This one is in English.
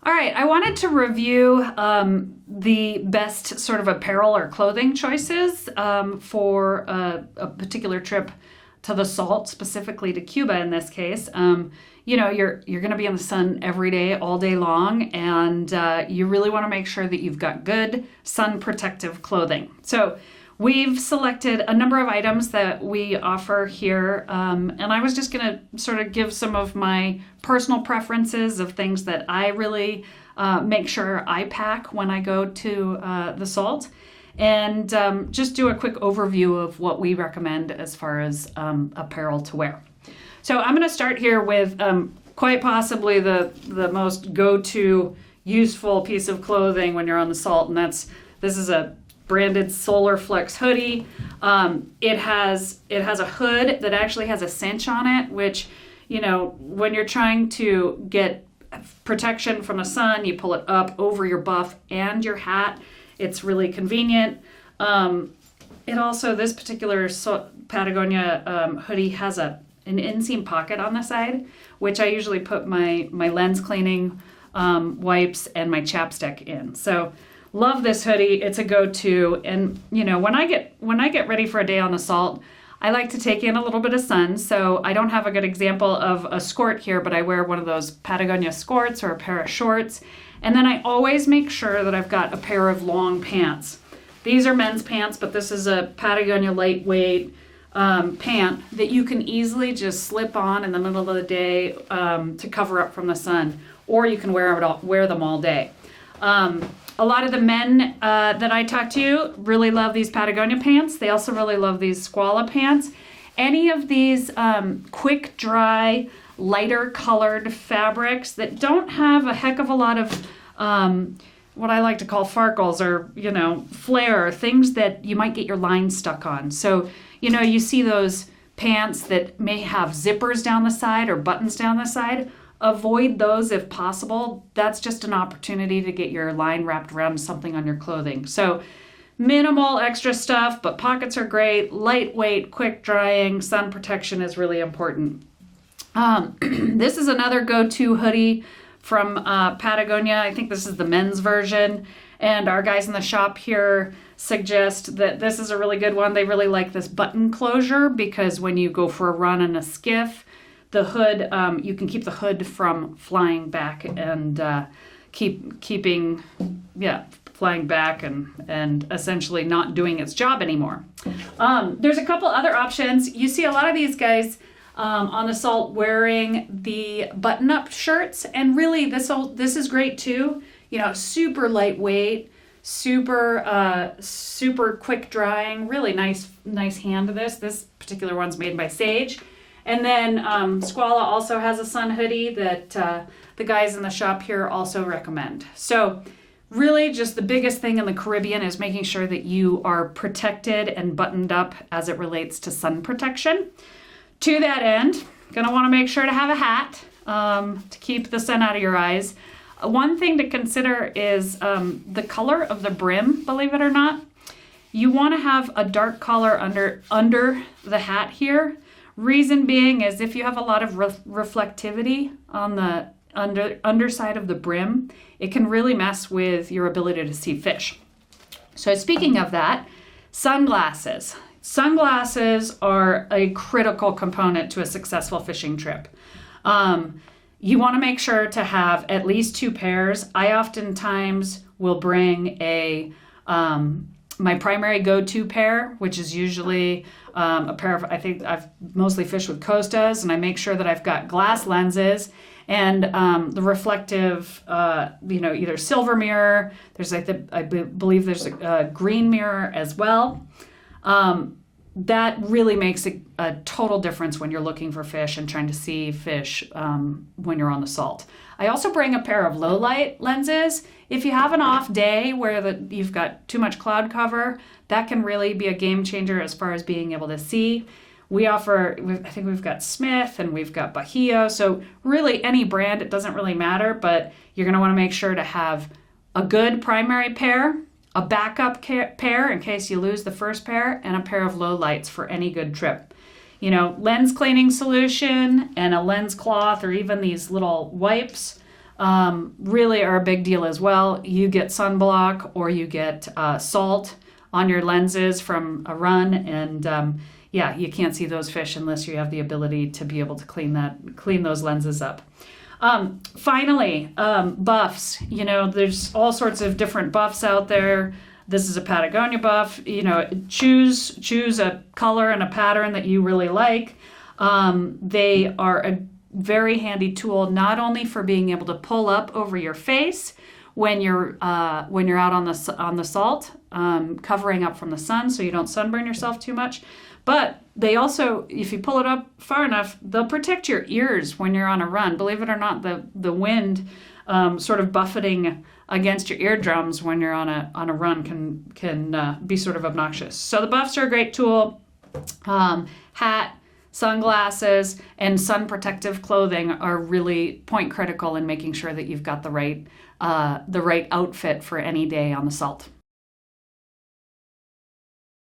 All right, I wanted to review the best sort of apparel or clothing choices for a particular trip to the salt, specifically to Cuba in this case. You're going to be in the sun every day, all day long, and you really want to make sure that you've got good sun protective clothing. So we've selected a number of items that we offer here, and I was just going to sort of give some of my personal preferences of things that I really make sure I pack when I go to the salt, and just do a quick overview of what we recommend as far as apparel to wear. So I'm going to start here with quite possibly the most go-to useful piece of clothing when you're on the salt, and this is a branded Solar Flex hoodie. It has a hood that actually has a cinch on it, which, when you're trying to get protection from the sun, you pull it up over your buff and your hat. It's really convenient. It also, this particular Patagonia hoodie has an inseam pocket on the side, which I usually put my lens cleaning wipes and my chapstick in. So love this hoodie. It's a go-to. And when I get ready for a day on the salt, I like to take in a little bit of sun. So I don't have a good example of a skort here, but I wear one of those Patagonia skorts or a pair of shorts. And then I always make sure that I've got a pair of long pants. These are men's pants, but this is a Patagonia lightweight pant that you can easily just slip on in the middle of the day to cover up from the sun, or you can wear them all day. A lot of the men that I talk to really love these Patagonia pants. They also really love these Squala pants. Any of these quick dry, lighter colored fabrics that don't have a heck of a lot of what I like to call farkles or, flare, things that you might get your line stuck on. So, you see those pants that may have zippers down the side or buttons down the side. Avoid those if possible. That's just an opportunity to get your line wrapped around something on your clothing. So minimal extra stuff, but pockets are great. Lightweight, quick drying, sun protection is really important. This is another go-to hoodie from Patagonia. I think this is the men's version. And our guys in the shop here suggest that this is a really good one. They really like this button closure because when you go for a run in a skiff, the hood, you can keep the hood from flying back and flying back and essentially not doing its job anymore. There's a couple other options. You see a lot of these guys on the salt wearing the button-up shirts, and really this is great too. Super lightweight, super quick drying, really nice hand to this. This particular one's made by Sage. And then Squala also has a sun hoodie that the guys in the shop here also recommend. So really just the biggest thing in the Caribbean is making sure that you are protected and buttoned up as it relates to sun protection. To that end, going to want to make sure to have a hat to keep the sun out of your eyes. One thing to consider is the color of the brim, believe it or not. You want to have a dark color under the hat here. Reason being is if you have a lot of reflectivity on the underside of the brim, it can really mess with your ability to see fish. So speaking of that, sunglasses. Sunglasses are a critical component to a successful fishing trip. You want to make sure to have at least 2 pairs. I oftentimes will bring my primary go-to pair, which is usually a pair of, I think I've mostly fished with Costas, and I make sure that I've got glass lenses and the reflective, either silver mirror. There's I believe there's a green mirror as well. That really makes a total difference when you're looking for fish and trying to see fish when you're on the salt. I also bring a pair of low light lenses. If you have an off day where you've got too much cloud cover, that can really be a game changer as far as being able to see. I think we've got Smith and we've got Bajío. So really any brand, it doesn't really matter, but you're going to want to make sure to have a good primary pair, a backup pair in case you lose the first pair, and a pair of low lights for any good trip. Lens cleaning solution and a lens cloth or even these little wipes really are a big deal as well. You get sunblock or you get salt on your lenses from a run, and you can't see those fish unless you have the ability to be able to clean those lenses up. Finally, buffs. There's all sorts of different buffs out there. This is a Patagonia buff. Choose a color and a pattern that you really like. They are a very handy tool, not only for being able to pull up over your face when you're out on the salt, covering up from the sun so you don't sunburn yourself too much. But they also, if you pull it up far enough, they'll protect your ears when you're on a run. Believe it or not, the wind sort of buffeting against your eardrums when you're on a run can be sort of obnoxious. So the buffs are a great tool. Hat, sunglasses, and sun protective clothing are really point critical in making sure that you've got the right outfit for any day on the salt.